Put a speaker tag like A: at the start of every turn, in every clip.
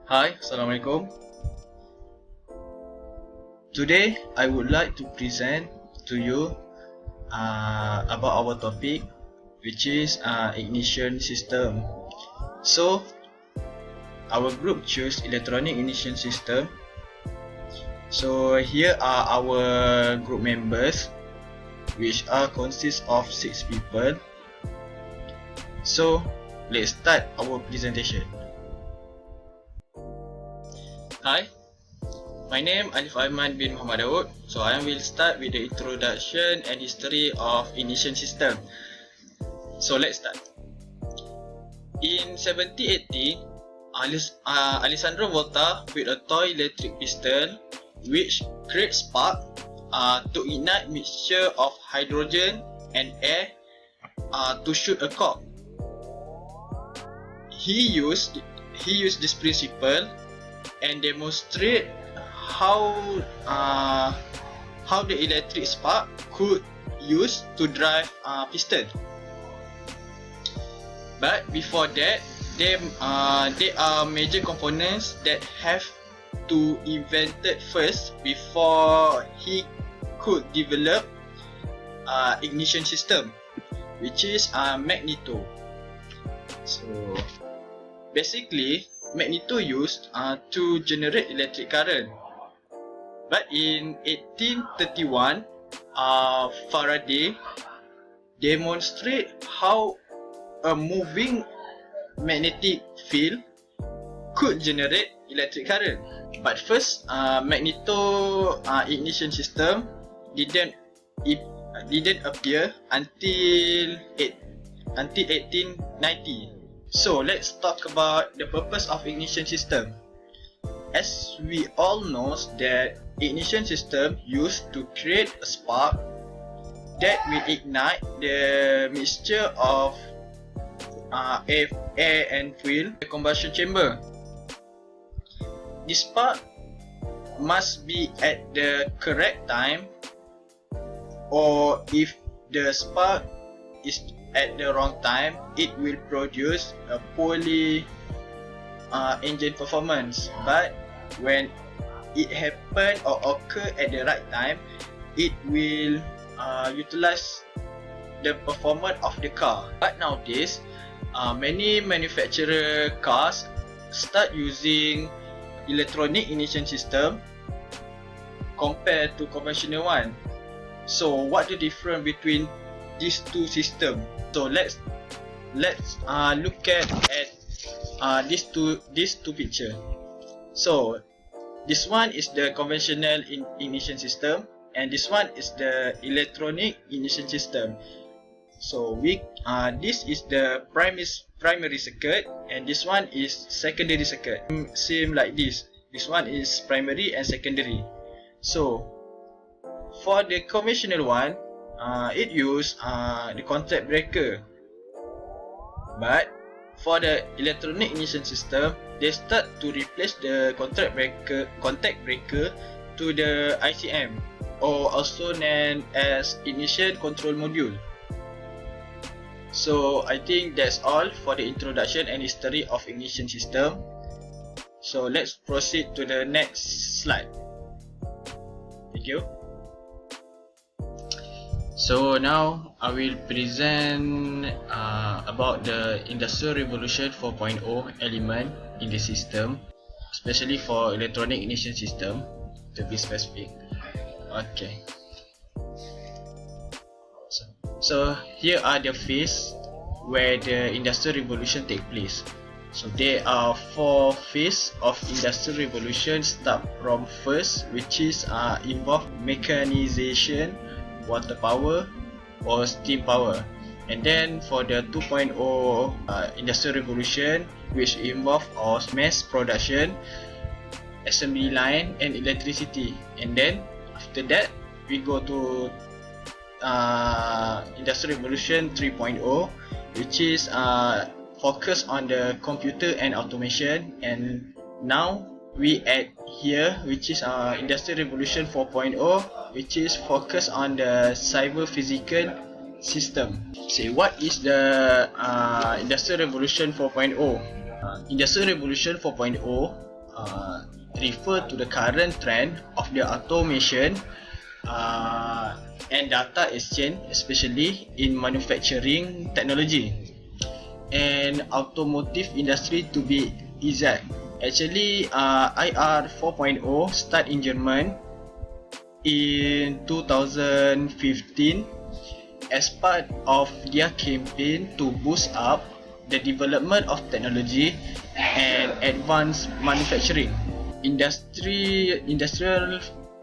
A: Hi, Assalamualaikum. Today, I would like to present to you about our topic, which is ignition system. So, our group choose electronic ignition system. So, here are our group members, which consist of 6 people. So, let's start our presentation. Hi. My name Alif Aiman bin Muhammad Daud. So I will start with the introduction and history of ignition system. So let's start. In 1780, Alessandro Volta built a toy electric pistol which creates spark to ignite mixture of hydrogen and air to shoot a cork. He used this principle and demonstrate how the electric spark could use to drive piston. But before that, there are major components that have to invented first before he could develop ignition system, which is magneto. So basically, magneto used to generate electric current. But in 1831, Faraday demonstrated how a moving magnetic field could generate electric current. But first, magneto ignition system didn't appear until 1890. So let's talk about the purpose of ignition system. As we all know that ignition system used to create a spark that will ignite the mixture of air and fuel in the combustion chamber. This spark must be at the correct time, or if the spark is at the wrong time, it will produce a poorly engine performance. But when it happen or occur at the right time, it will utilize the performance of the car. But nowadays, many manufacturer cars start using electronic ignition system compared to conventional one. So what the difference between these two systems? So let's look at these two picture. So this one is the conventional ignition system, and this one is the electronic ignition system. So this is the primary circuit, and this one is secondary circuit. Same like this. This one is primary and secondary. So for the conventional one, it use the contact breaker. But for the electronic ignition system, they start to replace the contact breaker to the ICM, or also known as ignition control module. So I think that's all for the introduction and history of ignition system. So let's proceed to the next slide. Thank you. So now I will present about the Industrial Revolution 4.0 element in the system, especially for electronic ignition system, to be specific. Okay. So here are the phase where the Industrial Revolution take place. So there are 4 phases of Industrial Revolution. Start from first, which is involve mechanization, water power or steam power. And then for the 2.0 Industrial Revolution, which involve mass production, assembly line and electricity. And then after that, we go to Industrial Revolution 3.0, which is focus on the computer and automation. And now we add here, which is Industrial Revolution 4.0, which is focus on the cyber physical system. So what is the Industrial Revolution 4.0? Industrial Revolution 4.0 refer to the current trend of the automation and data exchange, especially in manufacturing technology and automotive industry to be exact. Actually, IR 4.0 start in Germany in 2015 as part of their campaign to boost up the development of technology and advanced manufacturing. Industrial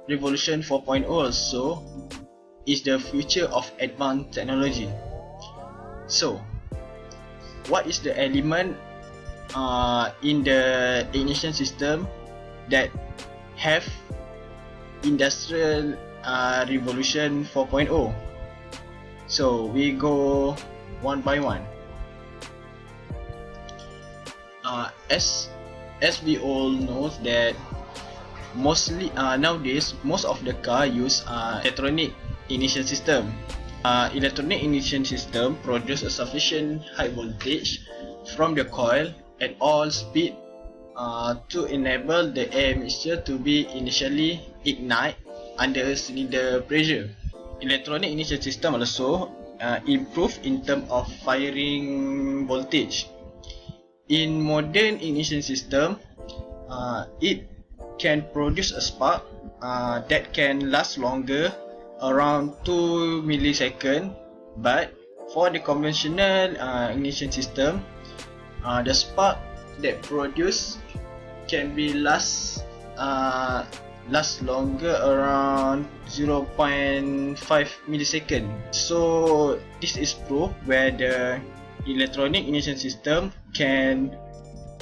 A: Revolution 4.0 also is the future of advanced technology. So, what is the element in the ignition system that have Industrial Revolution 4.0? So we go one by one. As we all know that mostly nowadays most of the car use electronic ignition system. Electronic ignition system produce a sufficient high voltage from the coil at all speed to enable the air mixture to be initially ignite under cylinder pressure. Electronic ignition system also improve in terms of firing voltage. In modern ignition system, it can produce a spark that can last longer, around 2 milliseconds, but for the conventional ignition system, the spark that produce can be last longer, around 0.5 millisecond. So this is proof where the electronic ignition system can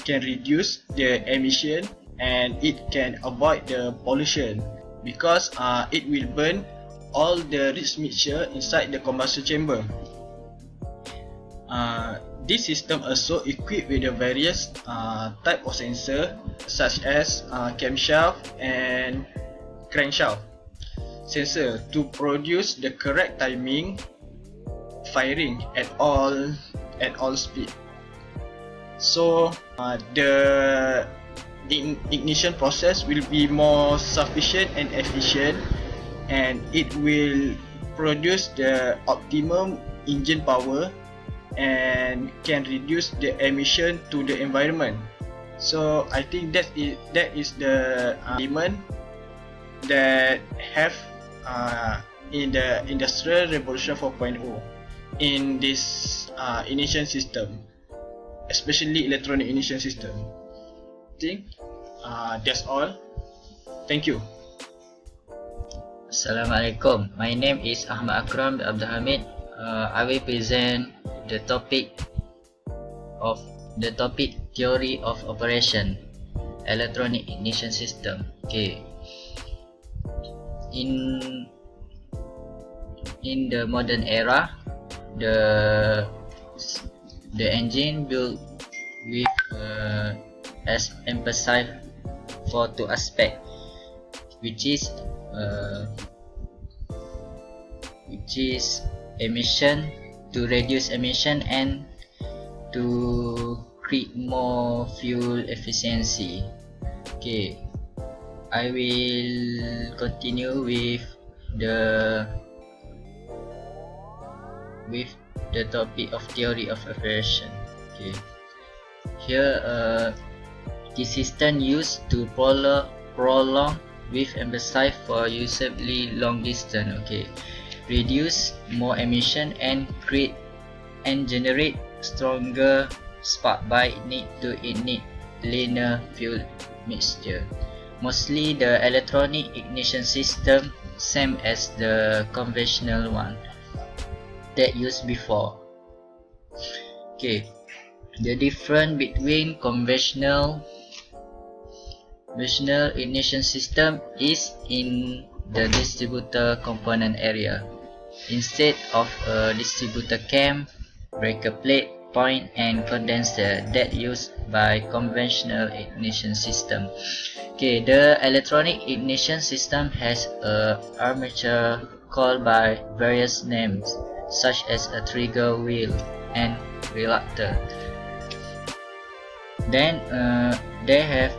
A: reduce the emission and it can avoid the pollution because it will burn all the rich mixture inside the combustion chamber. This system also equipped with the various type of sensor such as camshaft and crankshaft sensor to produce the correct timing firing at all speed. So the ignition process will be more sufficient and efficient, and it will produce the optimum engine power and can reduce the emission to the environment. So I think that is the element that have in the Industrial Revolution 4.0 in this ignition system, especially electronic ignition system. I think that's all. Thank you.
B: Assalamualaikum. My name is Ahmad Akram Abdul Hamid. I will present the topic theory of operation, electronic ignition system. Okay. In the modern era, the engine built with as emphasized for two aspects, which is emission, to reduce emission and to create more fuel efficiency. Okay, I will continue with the topic of theory of operation. Okay, here the system used to prolong with emphasis for usably long distance. Okay, reduce more emission and create and generate stronger spark by need to ignite linear fuel mixture. Mostly the electronic ignition system same as the conventional one that used before. Okay, the difference between conventional ignition system is in the distributor component area. Instead of a distributor cam, breaker plate, point and condenser that used by conventional ignition system. Okay, the electronic ignition system has a armature called by various names such as a trigger wheel and reluctor. Then they have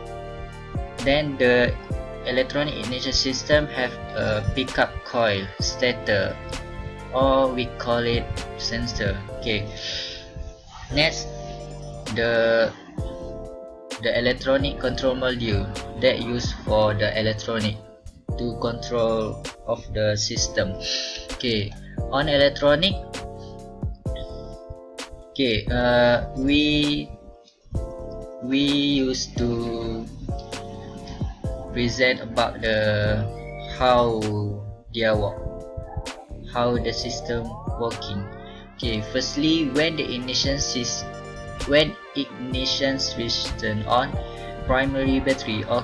B: Then the electronic ignition system have a pickup coil stator, or we call it sensor. Okay. Next, the electronic control module that used for the electronic to control of the system. Okay, on electronic, okay, we used to present about the how their work, how the system working. Okay, firstly, when ignition switch turn on, primary battery or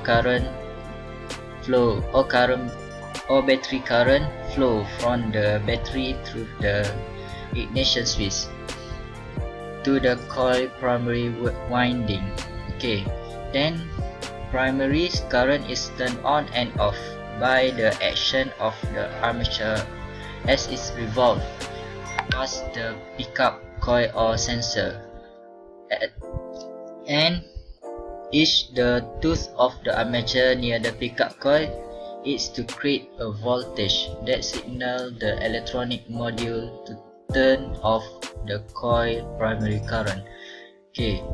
B: battery current flow from the battery through the ignition switch to the coil primary winding. Okay, then primary current is turned on and off by the action of the armature as it revolves past the pickup coil or sensor, and each the tooth of the armature near the pickup coil is to create a voltage that signal the electronic module to turn off the coil primary current. Okay,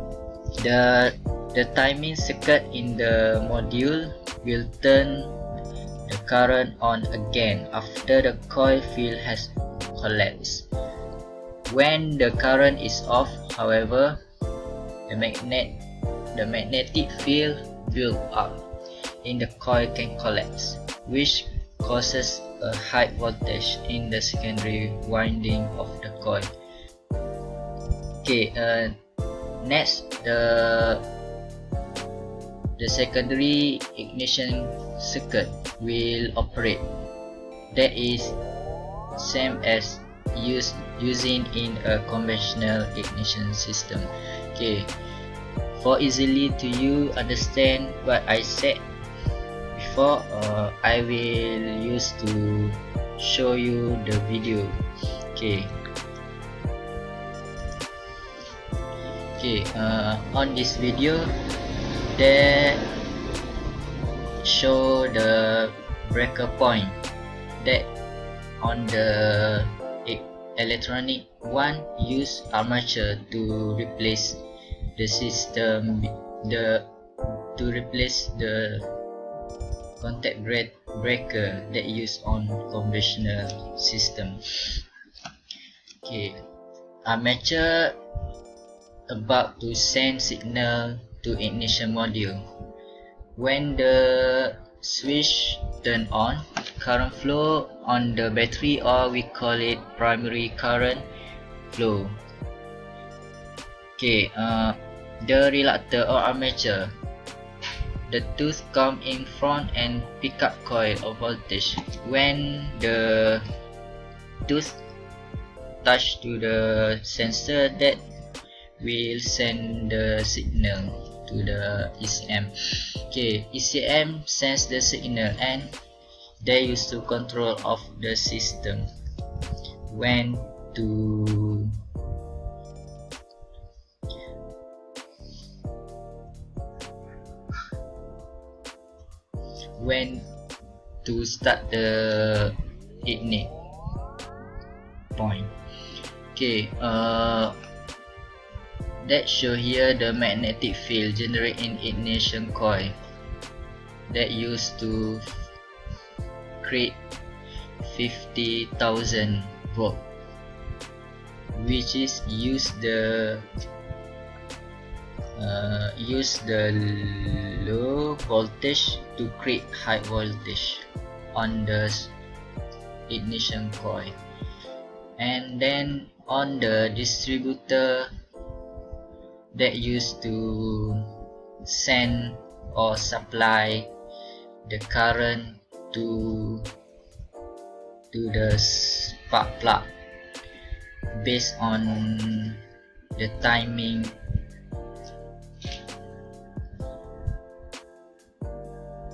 B: the timing circuit in the module will turn the current on again after the coil field has collapsed. When the current is off, however, the magnetic field built up in the coil can collapse, which causes a high voltage in the secondary winding of the coil. Okay, next, the secondary ignition circuit will operate. That is same as using in a conventional ignition system. Okay, for easily to you understand what I said before, I will use to show you the video. Okay, on this video they show the breaker point that on the electronic one use armature to replace the system, to replace the contact breaker that used on conventional system. Okay, armature about to send signal to ignition module. When the switch turn on, current flow on the battery, or we call it primary current flow. Okay, the reluctor or armature, the tooth come in front and pick up coil of voltage. When the tooth touch to the sensor, that will send the signal to the ECM. Okay, ECM sends the signal and they used to control of the system when to start the ignite point. Okay, that show here the magnetic field generated in ignition coil that used to create 50,000 volt, which is use the low voltage to create high voltage on the ignition coil. And then on the distributor that used to send or supply the current to the spark plug based on the timing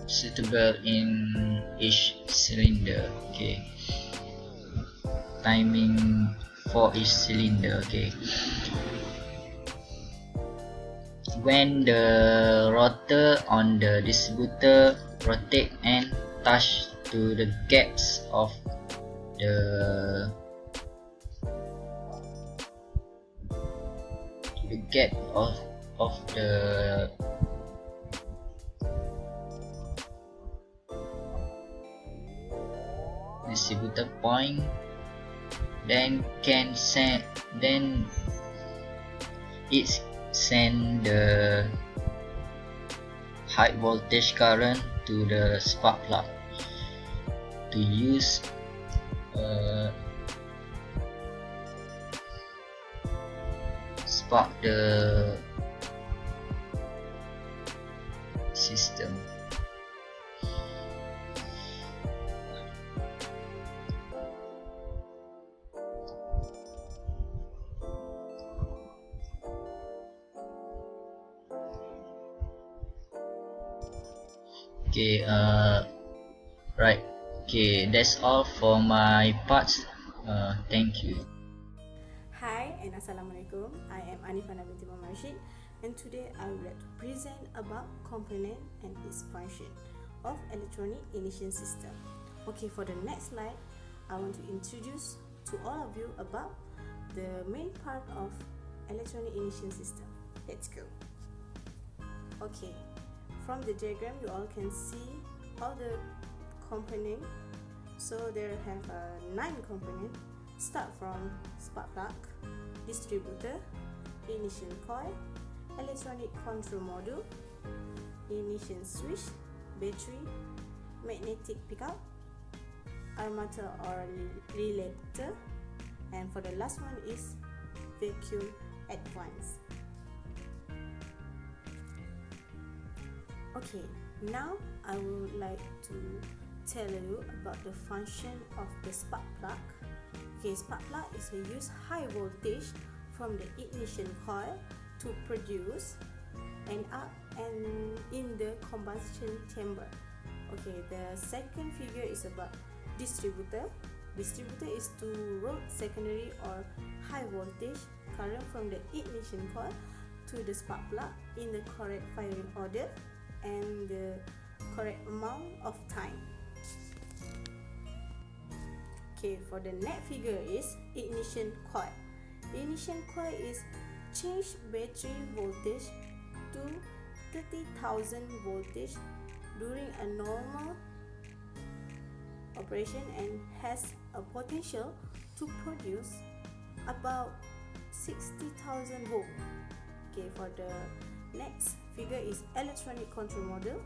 B: suitable in each cylinder. Okay, timing for each cylinder. Okay, when the rotor on the distributor rotate and touch to the gaps of the gap of the distributor point, then it send the high voltage current to the spark plug to use spark the system. Okay, right. Okay, that's all for my parts. Thank you.
C: Hi and Assalamualaikum. I am Anifana binti Muhammad Rashid, and today I would like to present about component and its function of electronic ignition system. Okay, for the next slide, I want to introduce to all of you about the main part of electronic ignition system. Let's go. Okay, from the diagram you all can see all the component. So there have 9 components. Start from spark plug, distributor, ignition coil, electronic control module, ignition switch, battery, magnetic pickup, armature or relator, and for the last one is vacuum advance. Okay, now I would like to tell you about the function of the spark plug. Okay, spark plug is a use high voltage from the ignition coil to produce an arc and in the combustion chamber. Okay, the second figure is about distributor. Distributor is to route secondary or high voltage current from the ignition coil to the spark plug in the correct firing order and the correct amount of time. Okay, for the next figure is ignition coil. Ignition coil is change battery voltage to 30,000 voltage during a normal operation and has a potential to produce about 60,000 volt. Okay, for the next figure is electronic control module.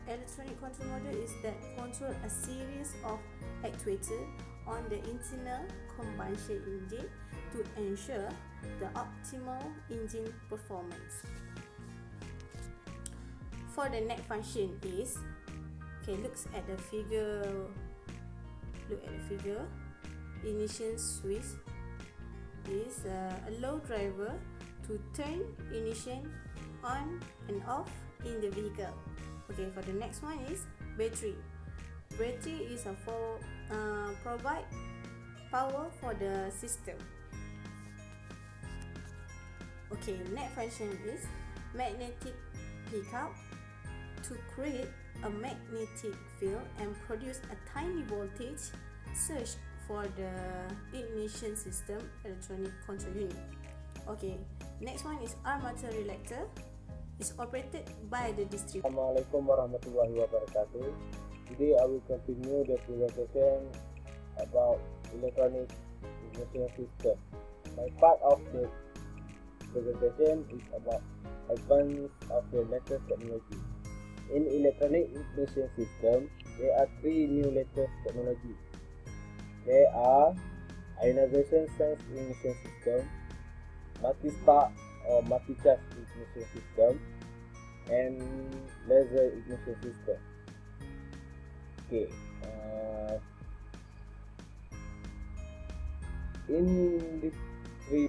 C: Electronic control module is that control a series of actuators on the internal combustion engine to ensure the optimal engine performance. For the next function is, okay, looks at the figure. Look at the figure. Ignition switch is a low driver to turn ignition on and off in the vehicle. Okay, for the next one is battery. Battery is provide power for the system. Okay, next function is magnetic pickup to create a magnetic field and produce a tiny voltage surge for the ignition system electronic control unit. Okay, next one is armature relator. Is operated by the distributor.
D: Assalamualaikum warahmatullahi wabarakatuh. Today I will continue the presentation about electronic ignition system. My part of the presentation is about advance of the latest technology. In electronic ignition system, there are 3 new latest technologies. There are ionization sense ignition system, multi-spark or multi-charge ignition system, and laser ignition system. Okay, in this three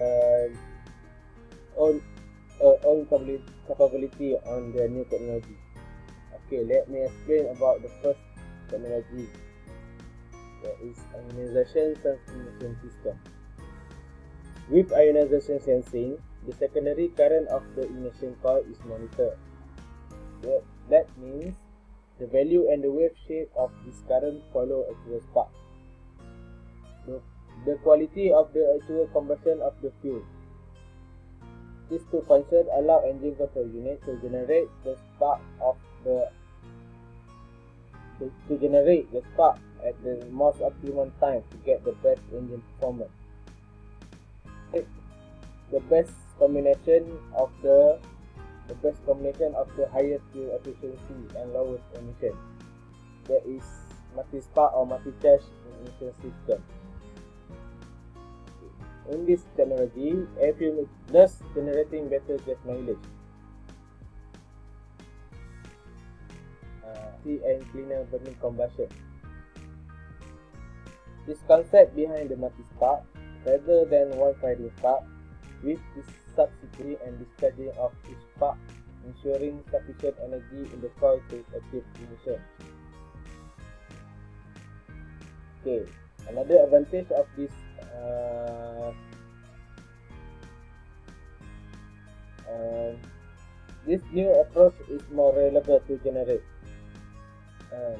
D: own capability on the new technology. Okay, let me explain about the first technology. That is ionization sense ignition system. With ionization sensing, the secondary current of the ignition coil is monitored. That means the value and the wave shape of this current follow actual spark. The quality of the actual combustion of the fuel. These two functions allow engine control unit to generate the spark at the most optimum time to get the best engine performance. The best combination of the highest fuel efficiency and lowest emission. There is multi-spark or multi-charge ignition system. In this technology, air fuel is thus generating better gas mileage and cleaner burning combustion. This concept behind the multi-spark, rather than one firing spark, with the subsidiary and discharging of each spark, ensuring sufficient energy in the coil to achieve ignition. Okay, another advantage of this new approach is more reliable to generate. A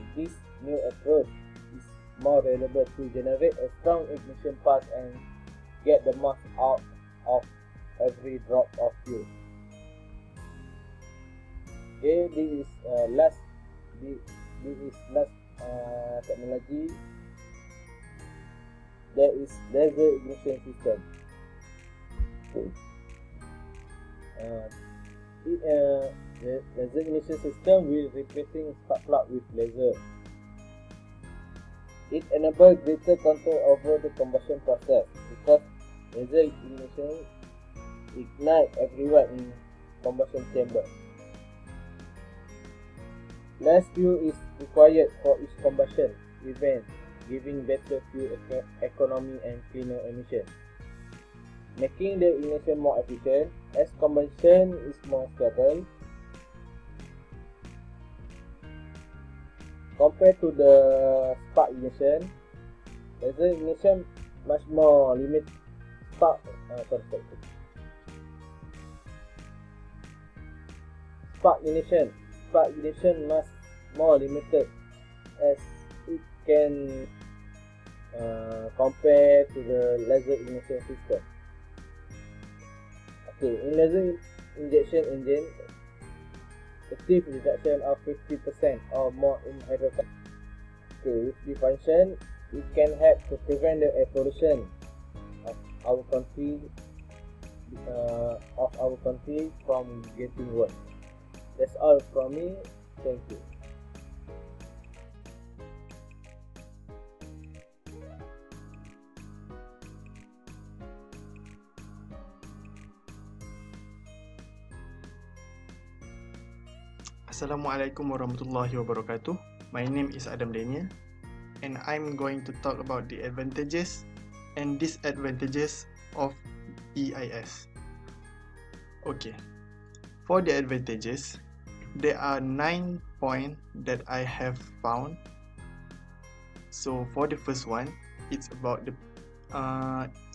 D: strong ignition path and get the most out of every drop of fuel. Okay, this is last technology. There is laser ignition system. The laser ignition system will replacing spark plug with laser. It enables greater control over the combustion process because laser ignition ignites everywhere in combustion chamber. Less fuel is required for each combustion event, giving better fuel economy and cleaner emission, making the ignition more efficient as combustion is more stable. Compared to the spark ignition, laser ignition much more limited. Spark ignition much more limited as it can compare to the laser ignition system. Okay, in laser injection engine, achieve reduction of 50% or more in hydrocarbon. Okay, with the function, it can help to prevent the air pollution of our country from getting worse. That's all from me. Thank you.
E: Assalamualaikum warahmatullahi wabarakatuh. My name is Adam Daniel and I'm going to talk about the advantages and disadvantages of EIS. Okay, for the advantages, there are 9 points that I have found. So for the first one, it's about the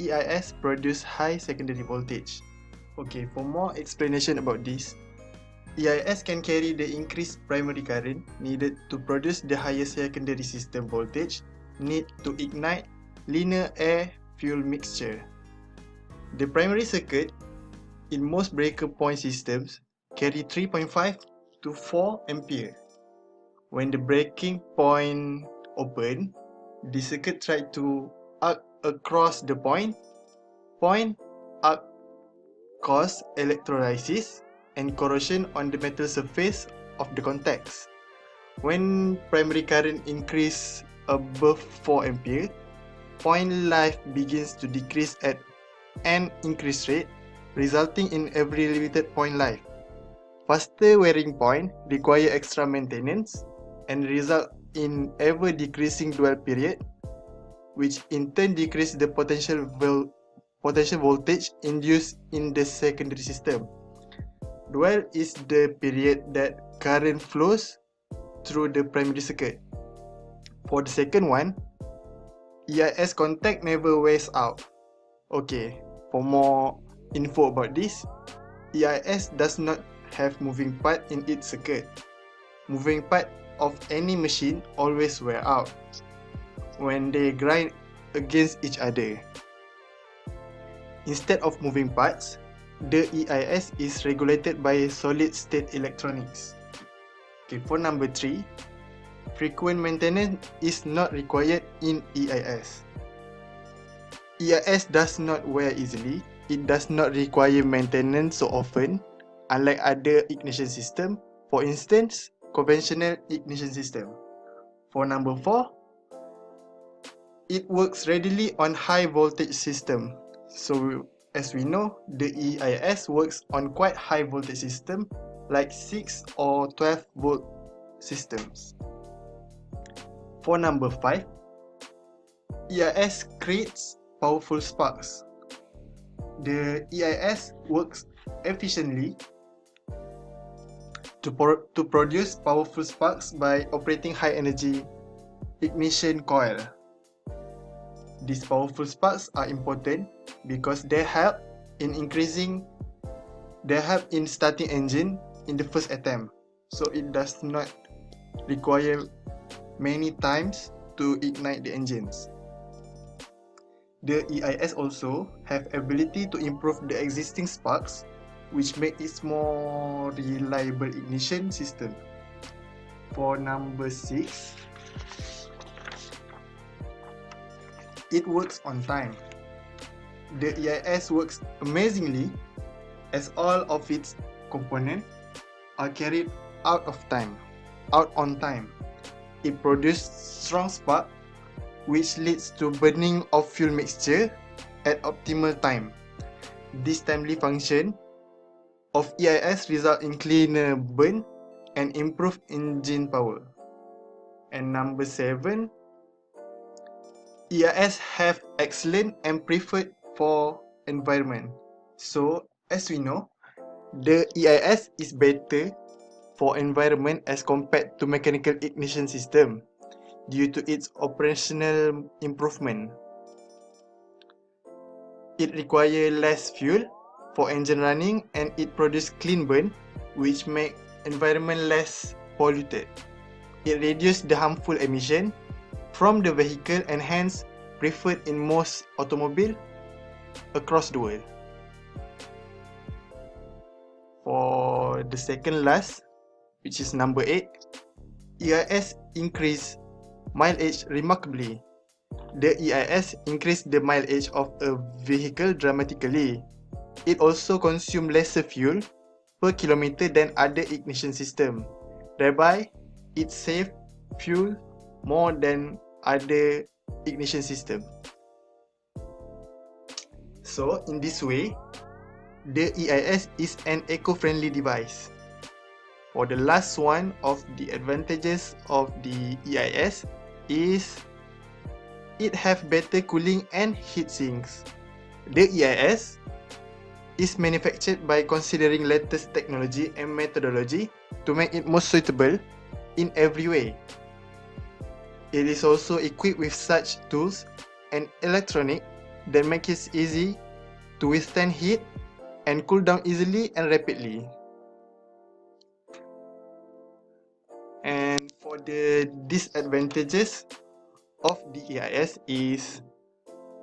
E: EIS produce high secondary voltage. Okay, for more explanation about this, EIS can carry the increased primary current needed to produce the highest secondary system voltage need to ignite linear air fuel mixture. The primary circuit in most breaker point systems carry 3.5 to 4 ampere. When the breaking point open, the circuit tries to arc across the point arc cause electrolysis and corrosion on the metal surface of the contacts. When primary current increase above 4 ampere, point life begins to decrease at an increased rate, resulting in every limited point life. Faster wearing point require extra maintenance and result in ever decreasing dwell period, which in turn decrease the potential voltage induced in the secondary system. Dwell is the period that current flows through the primary circuit. For the second one, EIS contact never wears out. Okay, for more info about this, EIS does not have moving part in its circuit. Moving part of any machine always wear out when they grind against each other. Instead of moving parts, the EIS is regulated by solid-state electronics. Okay, for number 3, frequent maintenance is not required in EIS. EIS does not wear easily. It does not require maintenance so often, unlike other ignition system, for instance, conventional ignition system. For number 4, it works readily on high voltage system. So as we know, the EIS works on quite high voltage system like 6 or 12 volt systems. For number 5, EIS creates powerful sparks. The EIS works efficiently to produce powerful sparks by operating high energy ignition coil. These powerful sparks are important because they help in starting engine in the first attempt. So it does not require many times to ignite the engines. The EIS also have ability to improve the existing sparks, which make it more reliable ignition system. For number 6, it works on time. The EIS works amazingly as all of its components are carried out on time. It produces strong spark, which leads to burning of fuel mixture at optimal time. This timely function of EIS result in cleaner burn and improved engine power. And number 7, EIS have excellent and preferred for environment. So as we know, the EIS is better for environment as compared to mechanical ignition system due to its operational improvement. It requires less fuel for engine running and it produces clean burn, which make environment less polluted. It reduces the harmful emission from the vehicle and hence preferred in most automobiles across the world. For the second last, which is number 8, EIS increase mileage remarkably. The EIS increased the mileage of a vehicle dramatically. It also consumes lesser fuel per kilometer than other ignition system. Thereby, it saves fuel more than other ignition system. So, in this way, the EIS is an eco-friendly device. For the last one of the advantages of the EIS is it have better cooling and heat sinks. The EIS is manufactured by considering latest technology and methodology to make it most suitable in every way. It is also equipped with such tools and electronic that make it easy to withstand heat and cool down easily and rapidly. And for the disadvantages of the EIS is,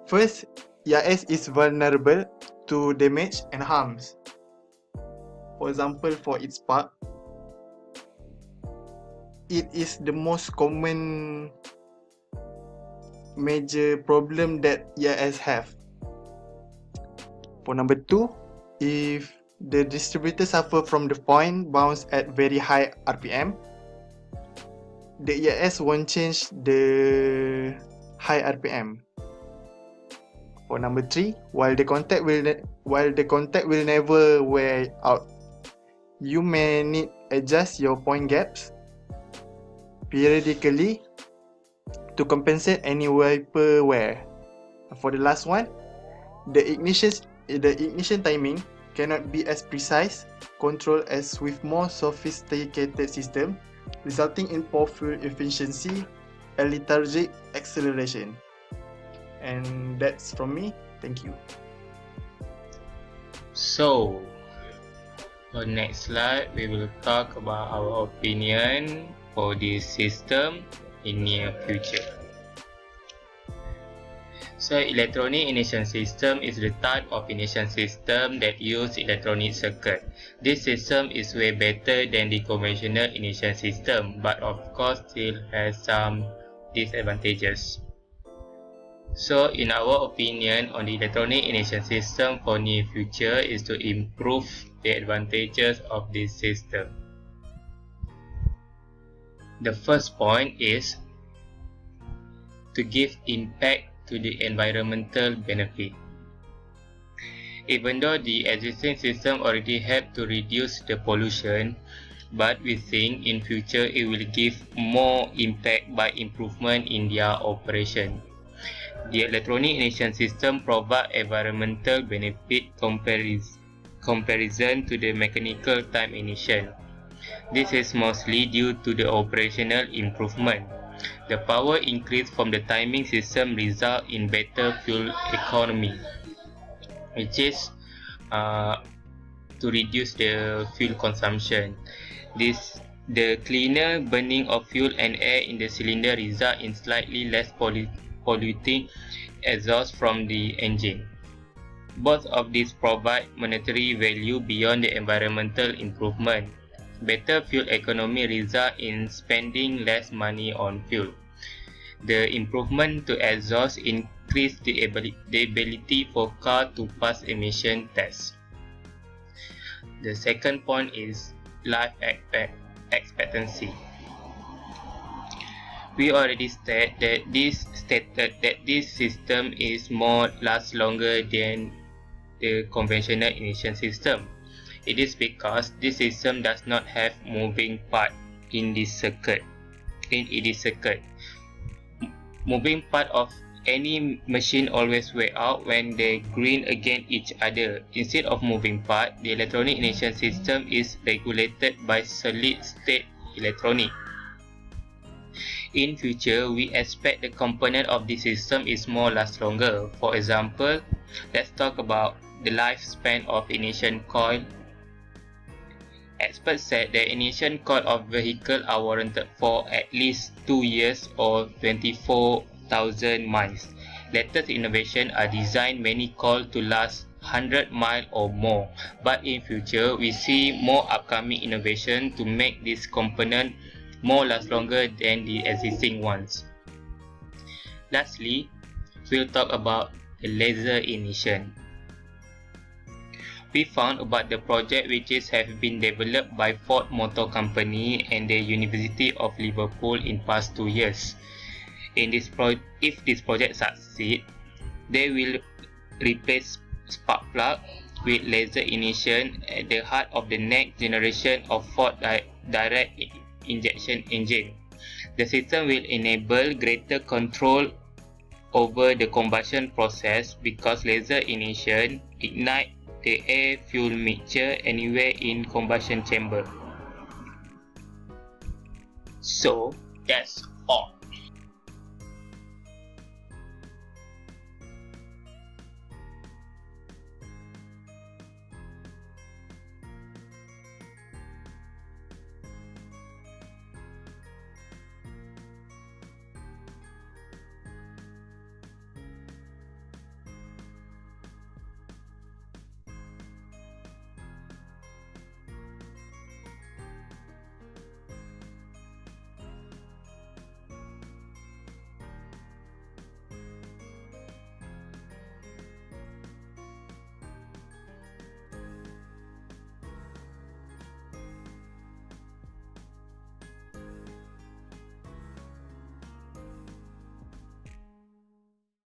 E: first, EIS is vulnerable to damage and harms. For example, for its spark, it is the most common major problem that EIS have. For number 2, if the distributor suffer from the point bounce at very high RPM, the EIS won't change the high RPM. For number 3, while the contact will never wear out, you may need adjust your point gaps periodically to compensate any wiper wear. For the last one, the ignition timing cannot be as precise controlled as with more sophisticated system, resulting in poor fuel efficiency and lethargic acceleration. And that's from me. Thank you.
F: So, for next slide, we will talk about our opinion for this system in near future. So, electronic ignition system is the type of ignition system that use electronic circuit. This system is way better than the conventional ignition system, but of course still has some disadvantages. So, in our opinion on the electronic ignition system for near future is to improve the advantages of this system. The first point is to give impact to the environmental benefit. Even though the existing system already helped to reduce the pollution, but we think in future it will give more impact by improvement in their operation. The electronic ignition system provide environmental benefit comparison to the mechanical time ignition. This is mostly due to the operational improvement. The power increase from the timing system result in better fuel economy, which is to reduce the fuel consumption. The cleaner burning of fuel and air in the cylinder result in slightly less polluting exhaust from the engine. Both of these provide monetary value beyond the environmental improvement. Better fuel economy result in spending less money on fuel. The improvement to exhaust increase the ability for car to pass emission tests. The second point is life expectancy. We already stated that this system is lasts longer than the conventional ignition system. It is because this system does not have moving part in this circuit. Moving part of any machine always wear out when they green against each other. Instead of moving part, the electronic ignition system is regulated by solid state electronic. In future, we expect the component of this system is last longer. For example, let's talk about the lifespan of ignition coil. Experts said the ignition coil of vehicle are warranted for at least 2 years or 24,000 miles. Latest innovation are designed many coils to last 100 miles or more. But in future, we see more upcoming innovation to make this component last longer than the existing ones. Lastly, we'll talk about the laser ignition. We found about the project which have been developed by Ford Motor Company and the University of Liverpool in past 2 years. If this project succeeds, they will replace spark plug with laser ignition at the heart of the next generation of Ford direct injection engine. The system will enable greater control over the combustion process because laser ignition ignites the air-fuel mixture anywhere in combustion chamber. So that's all.